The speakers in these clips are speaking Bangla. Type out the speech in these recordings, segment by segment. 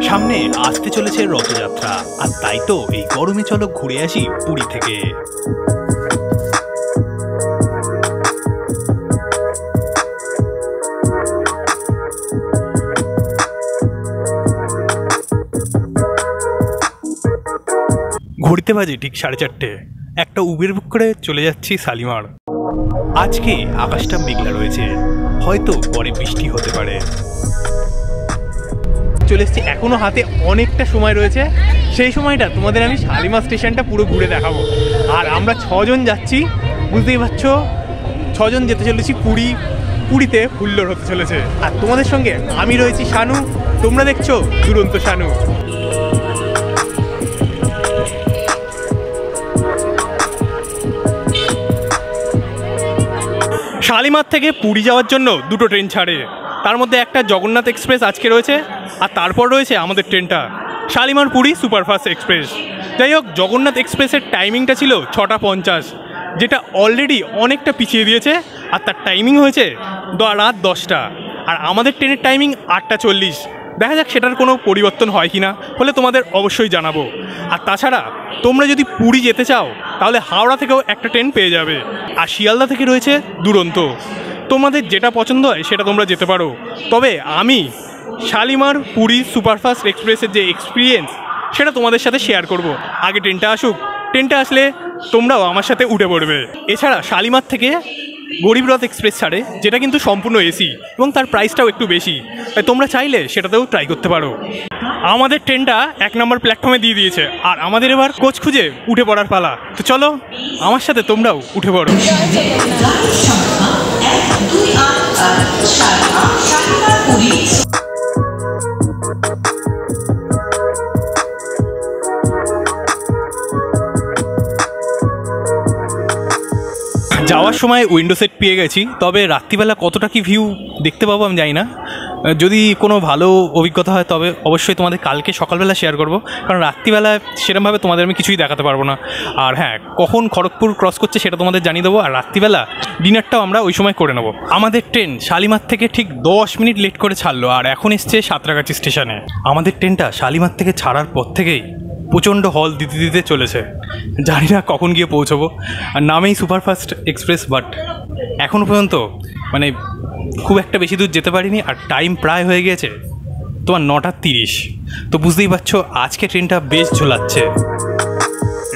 সামনে আসতে চলেছে রথযাত্রা, আর তাই তো এই গরমে চলো ঘুরে আসি পুরী থেকে। ঘুরতে বাজে ঠিক 4:30। একটা উবের বুক করে চলে যাচ্ছি শালিমার। আজকে আকাশটা মেঘলা রয়েছে, হয়তো পরে বৃষ্টি হতে পারে। চলে এসেছি, এখনো হাতে অনেকটা সময় রয়েছে। সেই সময়টা তোমাদের আমি শালিমার স্টেশনটা পুরো ঘুরে দেখাবো। আর আমরা 6 জন যাচ্ছি, বুঝতেই পারছো 6 জন যেতে চলেছি পুরীতে হুল্লোড় হতে চলেছে। আর তোমাদের সঙ্গে আমি রয়েছি শানু, তোমরা দেখছো দুরন্ত শানু। শালিমার থেকে পুরী যাওয়ার জন্য 2টো ট্রেন ছাড়ে, তার মধ্যে একটা জগন্নাথ এক্সপ্রেস আজকে রয়েছে, আর তারপর রয়েছে আমাদের ট্রেনটা শালিমার পুরী সুপারফাস্ট এক্সপ্রেস। যাই হোক, জগন্নাথ এক্সপ্রেসের টাইমিংটা ছিল 6:50, যেটা অলরেডি অনেকটা পিছিয়ে দিয়েছে, আর তার টাইমিং হয়েছে রাত 10টা। আর আমাদের ট্রেনের টাইমিং 8:40। দেখা যাক সেটার কোনো পরিবর্তন হয় কি না, হলে তোমাদের অবশ্যই জানাবো। আর তাছাড়া তোমরা যদি পুরী যেতে চাও তাহলে হাওড়া থেকেও একটা ট্রেন পেয়ে যাবে, আর শিয়ালদা থেকে রয়েছে দুরন্ত। তোমাদের যেটা পছন্দ হয় সেটা তোমরা যেতে পারো। তবে আমি শালিমার পুরী সুপারফাস্ট এক্সপ্রেসের যে এক্সপিরিয়েন্স সেটা তোমাদের সাথে শেয়ার করব। আগে ট্রেনটা আসুক, ট্রেনটা আসলে তোমরাও আমার সাথে উঠে পড়বে। এছাড়া শালিমার থেকে গরিবরথ এক্সপ্রেস ছাড়ে, যেটা কিন্তু সম্পূর্ণ এসি এবং তার প্রাইসটাও একটু বেশি, তাই তোমরা চাইলে সেটাতেও ট্রাই করতে পারো। আমাদের ট্রেনটা 1 নম্বর প্ল্যাটফর্মে দিয়ে দিয়েছে, আর আমাদের এবার কোচ খুঁজে উঠে পড়ার পালা। তো চলো আমার সাথে তোমরাও উঠে পড়ো। যাওয়ার সময় উইন্ডো সেট পেয়ে গেছি, তবে রাত্রিবেলা কতটা কি ভিউ দেখতে পাবো আমি জানি না। যদি কোনো ভালো অভিজ্ঞতা হয় তবে অবশ্যই তোমাদের কালকে সকালবেলা শেয়ার করব, কারণ রাত্রিবেলা সেরকমভাবে তোমাদের আমি কিছুই দেখাতে পারবো না। আর হ্যাঁ, কখন খড়গপুর ক্রস করছে সেটা তোমাদের জানিয়ে দেবো, আর রাত্রিবেলা ডিনারটাও আমরা ওই সময় করে নেবো। আমাদের ট্রেন শালিমার থেকে ঠিক 10 মিনিট লেট করে ছাড়লো, আর এখন এসছে সাঁতরাগাছি স্টেশনে। আমাদের ট্রেনটা শালিমার থেকে ছাড়ার পর থেকেই প্রচণ্ড হল দিতে দিতে চলেছে, জানি না কখন গিয়ে পৌঁছবো। আর নামেই সুপারফাস্ট এক্সপ্রেস, বাট এখনও পর্যন্ত মানে খুব একটা বেশি দূর যেতে পারিনি, আর টাইম প্রায় হয়ে গিয়েছে তোমার 9:30। তো বুঝতেই পারছো আজকে ট্রেনটা বেশ ঝোলাচ্ছে।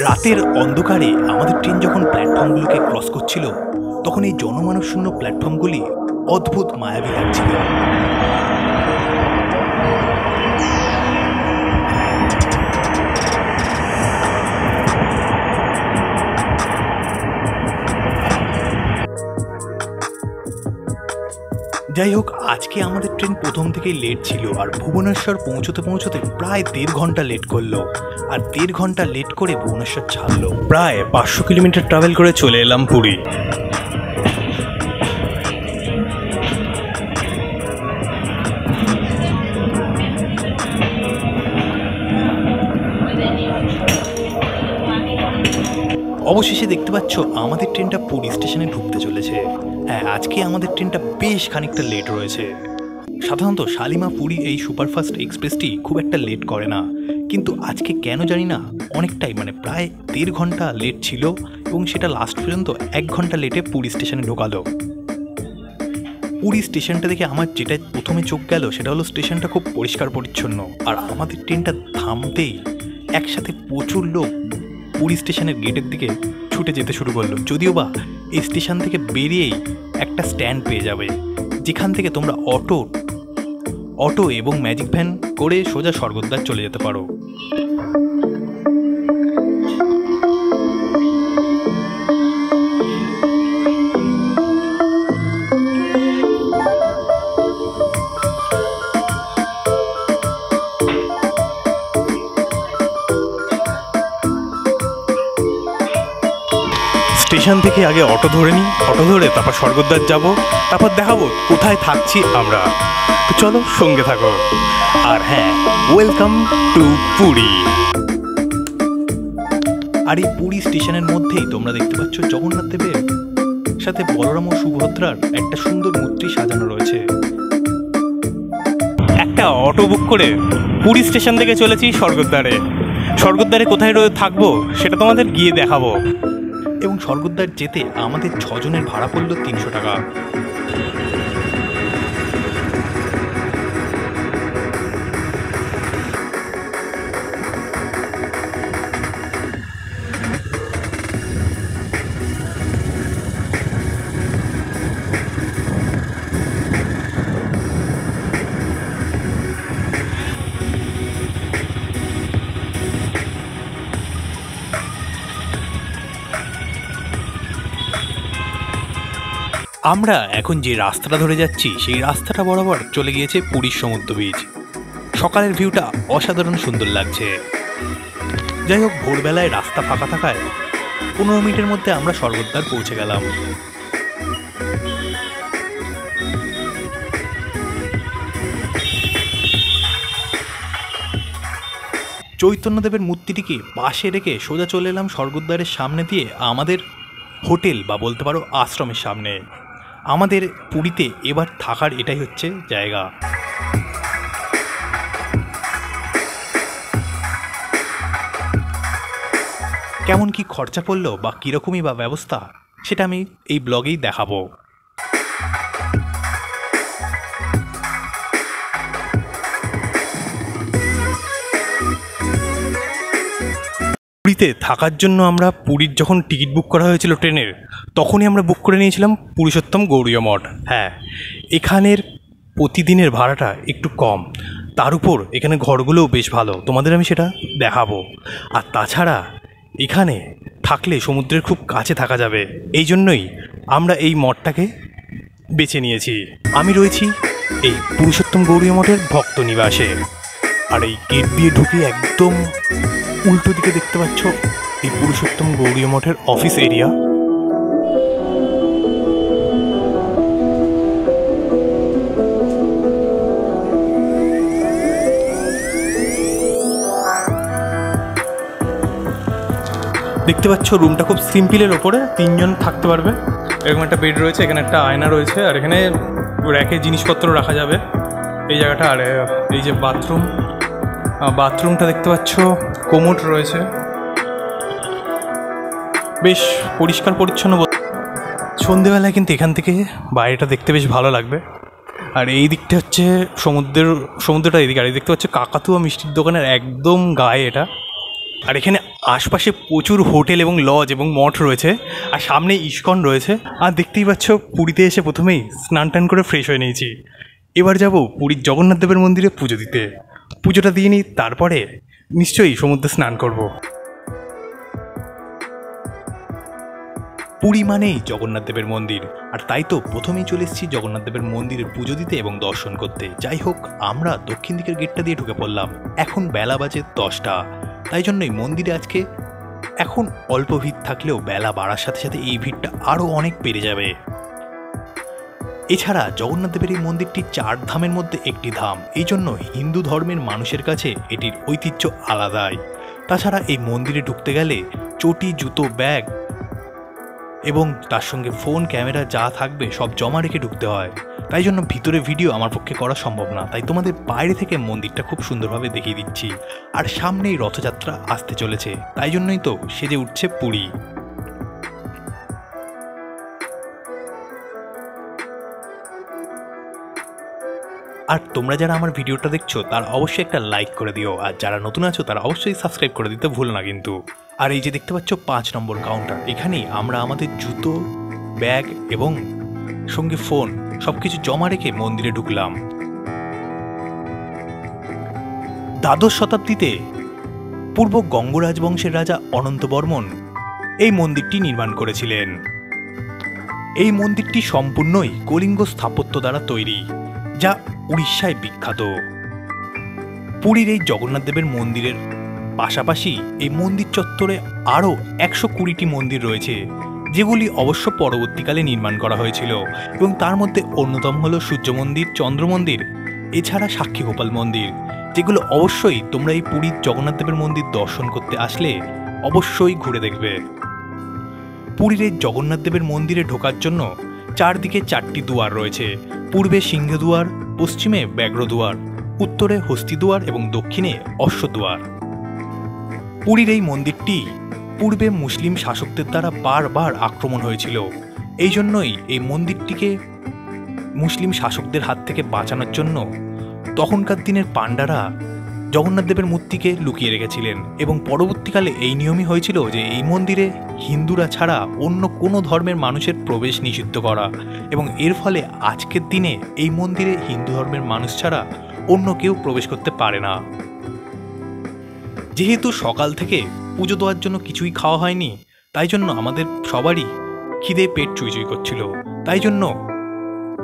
রাতের অন্ধকারে আমাদের ট্রেন যখন প্ল্যাটফর্মগুলোকে ক্রস করছিল, তখন এই জনমানবশূন্য প্ল্যাটফর্মগুলি অদ্ভুত মায়াবী লাগছিল। যাই হোক, আজকে আমাদের ট্রেন প্রথম থেকেই লেট ছিল, আর ভুবনেশ্বর পৌঁছতে প্রায় 1.5 ঘন্টা লেট করলো, আর 1.5 ঘন্টা লেট করে ভুবনেশ্বর ছাড়লো। প্রায় 500 কিলোমিটার ট্রাভেল করে চলে এলাম পুরী। অবশেষে দেখতে পাচ্ছ আমাদের ট্রেনটা পুরী স্টেশনে ঢুকতে চলেছে। হ্যাঁ, আজকে আমাদের ট্রেনটা বেশ খানিকটা লেট রয়েছে। সাধারণত শালিমা পুরী এই সুপারফাস্ট এক্সপ্রেসটি খুব একটা লেট করে না, কিন্তু আজকে কেন জানি না অনেকটাই, মানে প্রায় 1.5 ঘন্টা লেট ছিল, এবং সেটা লাস্ট পর্যন্ত 1 ঘন্টা লেটে পুরী স্টেশনে ঢোকালো। পুরী স্টেশনটা দেখে আমার যেটা প্রথমে চোখ গেল সেটা হলো স্টেশনটা খুব পরিষ্কার পরিচ্ছন্ন, আর আমাদের ট্রেনটা থামতেই একসাথে প্রচুর লোক পুরী স্টেশনের গেটের দিকে ছুটে যেতে শুরু করলো। যদিও বা এই স্টেশন থেকে বেরিয়েই একটা স্ট্যান্ড পেয়ে যাবে, যেখান থেকে তোমরা অটো এবং ম্যাজিক ভ্যান করে সোজা স্বর্গদ্বার চলে যেতে পারো। স্টেশন থেকে আগে অটো ধরে নিই, অটো ধরে তারপর স্বর্গদ্বার যাব, তারপর দেখাবো কোথায় থাকছি আমরা। তো চলো সঙ্গে থাকো। আর হ্যাঁ, ওয়েলকাম টু পুরী। আর এই পুরী স্টেশনের মধ্যেই তোমরা দেখতে পাচ্ছ জগন্নাথ দেবের সাথে বলরাম ও সুভদ্রার একটা সুন্দর মূর্তি সাজানো রয়েছে। একটা অটো বুক করে পুরী স্টেশন থেকে চলেছি স্বর্গদ্বারে। স্বর্গদ্বারে কোথায় থাকবো সেটা তোমাদের গিয়ে দেখাবো। এবং স্বর্গদ্বার যেতে আমাদের 6 জনের ভাড়া পড়লো 300 টাকা। আমরা এখন যে রাস্তাটা ধরে যাচ্ছি সেই রাস্তাটা বরাবর চলে গিয়েছে পুরীর সমুদ্র বীচ। সকালের ভিউটা অসাধারণ সুন্দর লাগছে। যাই হোক, ভোরবেলায় রাস্তা ফাঁকা থাকায় 15 মিনিটের মধ্যে আমরা স্বর্গদ্বার পৌঁছে গেলাম। চৈতন্যদেবের মূর্তিটিকে পাশে রেখে সোজা চলে এলাম স্বর্গদ্বারের সামনে দিয়ে আমাদের হোটেল বা বলতে পারো আশ্রমের সামনে। আমাদের পুরীতে এবার থাকার এটাই হচ্ছে জায়গা। কেমন কি খরচা পড়লো বা কীরকমই বা ব্যবস্থা সেটা আমি এই ব্লগেই দেখাবো। পুরীতে থাকার জন্য আমরা পুরীর যখন টিকিট বুক করা হয়েছিল ট্রেনের, তখনই আমরা বুক করে নিয়েছিলাম পুরুষোত্তম গৌড়ীয় মঠ। হ্যাঁ, এখানের প্রতিদিনের ভাড়াটা একটু কম, তার উপর এখানে ঘরগুলোও বেশ ভালো, তোমাদের আমি সেটা দেখাবো। আর তাছাড়া এখানে থাকলে সমুদ্রের খুব কাছে থাকা যাবে, এই জন্যই আমরা এই মঠটাকে বেছে নিয়েছি। আমি রয়েছি এই পুরুষোত্তম গৌড়ীয় মঠের ভক্ত নিবাসে। আর এই গেট দিয়ে ঢুকে একদম উল্টো দিকে দেখতে পাচ্ছ এই পুরুষোত্তম গৌড়ীয় মঠের অফিস এরিয়া। দেখতে পাচ্ছ রুমটা খুব সিম্পলের ওপরে, 3 জন থাকতে পারবে। এরকম একটা বেড রয়েছে, এখানে একটা আয়না রয়েছে, আর এখানে র্যাকে জিনিসপত্র রাখা যাবে এই জায়গাটা। আর এই যে বাথরুমটা দেখতে পাচ্ছ, কোমোড রয়েছে, বেশ পরিষ্কার পরিচ্ছন্ন। সন্ধেবেলায় কিন্তু এখান থেকে বাইরেটা দেখতে বেশ ভালো লাগবে। আর এই দিকটা হচ্ছে সমুদ্রটা এদিকে। আর এই দেখতে পাচ্ছ কাকাতুয়া মিষ্টির দোকানের একদম গায়ে এটা। আর এখানে আশপাশে প্রচুর হোটেল এবং লজ এবং মঠ রয়েছে, আর সামনে ইস্কন রয়েছে। আর দেখতেই পাচ্ছ পুরীতে এসে প্রথমেই স্নান টান করে ফ্রেশ হয়ে নিয়েছি। এবার যাব পুরীর জগন্নাথ দেবের মন্দিরে পুজো দিতে। পুজোটা দিয়ে নিই, তারপরে নিশ্চয়ই সমুদ্রে স্নান করব। পুরী মানেই জগন্নাথ দেবের মন্দির, আর তাই তো প্রথমেই চলে এসেছি জগন্নাথ দেবের মন্দিরে পুজো দিতে এবং দর্শন করতে। যাই হোক, আমরা দক্ষিণ দিকের গেটটা দিয়ে ঢুকে পড়লাম। এখন বেলা বাজে 10টা, তাই জন্যই মন্দিরে আজকে এখন অল্প ভিড় থাকলেও বেলা বাড়ার সাথে সাথে এই ভিড়টা আরও অনেক বেড়ে যাবে। এছাড়া জগন্নাথ দেবের এই মন্দিরটি 4 ধামের মধ্যে একটি ধাম, এই জন্য হিন্দু ধর্মের মানুষের কাছে এটির ঐতিহ্য আলাদাই। তাছাড়া এই মন্দিরে ঢুকতে গেলে চটি, জুতো, ব্যাগ এবং তার সঙ্গে ফোন, ক্যামেরা যা থাকবে সব জমা রেখে ঢুকতে হয়। তাই জন্য ভিতরে ভিডিও আমার পক্ষে করা সম্ভব না, তাই তোমাদের বাইরে থেকে মন্দিরটা খুব সুন্দরভাবে দেখিয়ে দিচ্ছি। আর সামনেই রথযাত্রা আসতে চলেছে, তাই জন্যই তো সেজে উঠছে পুরী। আর তোমরা যারা আমার ভিডিওটা দেখছো তারা অবশ্যই একটা লাইক করে দিও, আর যারা নতুন আছো তারা অবশ্যই সাবস্ক্রাইব করে দিতে ভুলো না কিন্তু। আর এই যে দেখতে পাচ্ছ 5 নম্বর কাউন্টার, এখানেই আমরা আমাদের জুতো, ব্যাগ এবং সঙ্গে ফোন সবকিছু জমা রেখে মন্দিরে ঢুকলাম। দ্বাদশ শতাব্দীতে পূর্ব গঙ্গ রাজবংশের রাজা অনন্ত বর্মন এই মন্দিরটি নির্মাণ করেছিলেন। এই মন্দিরটি সম্পূর্ণই কলিঙ্গ স্থাপত্য দ্বারা তৈরি, যা উড়িষ্যায় বিখ্যাত। পুরীর এই জগন্নাথ দেবের মন্দিরের পাশাপাশি এই মন্দির চত্বরে আরও 120টি মন্দির রয়েছে, যেগুলি অবশ্য পরবর্তীকালে নির্মাণ করা হয়েছিল। এবং তার মধ্যে অন্যতম হল সূর্য মন্দির, চন্দ্র মন্দির, এছাড়া সাক্ষী গোপাল মন্দির, যেগুলো অবশ্যই তোমরা এই পুরীর জগন্নাথ দেবের মন্দির দর্শন করতে আসলে অবশ্যই ঘুরে দেখবে। পুরীর এই জগন্নাথ দেবের মন্দিরে ঢোকার জন্য চারদিকে 4টি দুয়ার রয়েছে। পূর্বে সিংহদুয়ার, পশ্চিমে ব্যাঘ্র দুয়ার, উত্তরে হস্তিদুয়ার এবং দক্ষিণে অশ্বদুয়ার। পুরীর এই মন্দিরটি পূর্বে মুসলিম শাসকদের দ্বারা বারবার আক্রমণ হয়েছিল। এই জন্যই এই মন্দিরটিকে মুসলিম শাসকদের হাত থেকে বাঁচানোর জন্য তখনকার দিনের পাণ্ডারা জগন্নাথ দেবের মূর্তিকে লুকিয়ে রেখেছিলেন, এবং পরবর্তীকালে এই নিয়মই হয়েছিল যে এই মন্দিরে হিন্দুরা ছাড়া অন্য কোনো ধর্মের মানুষের প্রবেশ নিষিদ্ধ করা, এবং এর ফলে আজকের দিনে এই মন্দিরে হিন্দু ধর্মের মানুষ ছাড়া অন্য কেউ প্রবেশ করতে পারে না। যেহেতু সকাল থেকে পুজো দেওয়ার জন্য কিছুই খাওয়া হয়নি, তাই জন্য আমাদের সবারই খিদে পেট চুইচুই করছিল। তাই জন্য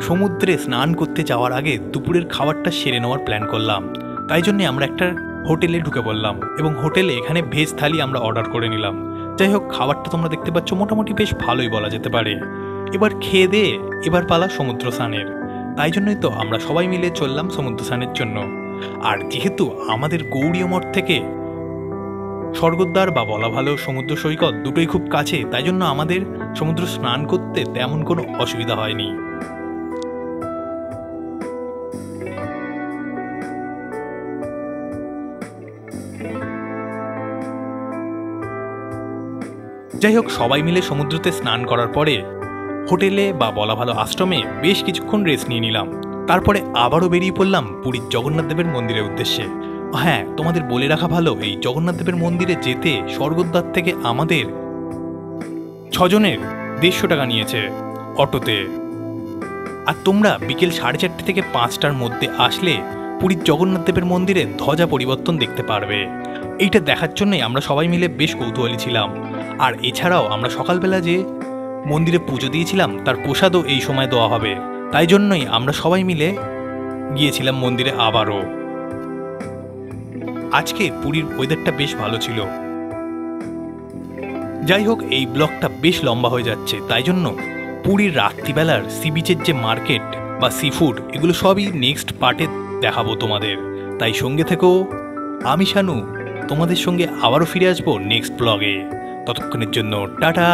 সমুদ্রে স্নান করতে যাওয়ার আগে দুপুরের খাবারটা সেরে নেওয়ার প্ল্যান করলাম। তাই জন্যে আমরা একটা হোটেলে ঢুকে পড়লাম এবং হোটেলে এখানে ভেজ থালি আমরা অর্ডার করে নিলাম। যাই হোক, খাবারটা তোমরা দেখতে পাচ্ছ মোটামুটি বেশ ভালোই বলা যেতে পারে। এবার খেয়ে দিয়ে এবার পালা সমুদ্র স্নানের। তাই জন্যই তো আমরা সবাই মিলে চললাম সমুদ্র স্নানের জন্য। আর যেহেতু আমাদের গৌড়ীয় মঠ থেকে স্বর্গদ্বার বা বলা ভালো সমুদ্র সৈকত দুটোই খুব কাছে, তাই জন্য আমাদের সমুদ্র স্নান করতে তেমন কোনো অসুবিধা হয়নি। যাই হোক, সবাই মিলে সমুদ্রতে স্নান করার পরে হোটেলে বা বলা ভালো আশ্রমে বেশ কিছুক্ষণ রেস্ট নিয়ে নিলাম। তারপরে আবারও বেরিয়ে পড়লাম পুরীর জগন্নাথ দেবের মন্দিরের উদ্দেশ্যে। হ্যাঁ, তোমাদের বলে রাখা ভালো, এই জগন্নাথ দেবের মন্দিরে যেতে স্বর্গদ্বার থেকে আমাদের 6 জনের 150 টাকা নিয়েছে অটোতে। আর তোমরা বিকেল 4:30 থেকে 5টার মধ্যে আসলে পুরীর জগন্নাথ দেবের মন্দিরে ধ্বজা পরিবর্তন দেখতে পারবে। এইটা দেখার জন্যই আমরা সবাই মিলে বেশ কৌতূহলী ছিলাম। আর এছাড়াও আমরা সকালবেলা যে মন্দিরে পুজো দিয়েছিলাম তার প্রসাদও এই সময় দেওয়া হবে, তাই জন্যই আমরা সবাই মিলে গিয়েছিলাম মন্দিরে আবারও। আজকে পুরীর ওয়েদারটা বেশ ভালো ছিল। যাই হোক, এই ব্লগটা বেশ লম্বা হয়ে যাচ্ছে, তাই জন্য পুরীর রাত্রিবেলার সি বিচের যে মার্কেট বা সি ফুড এগুলো সবই নেক্সট পার্টে দেখাবো তোমাদের। তাই সঙ্গে থেকো। আমি শানু তোমাদের সঙ্গে আবারও ফিরে আসবো নেক্সট ব্লগে। ততক্ষণের জন্য টাটা।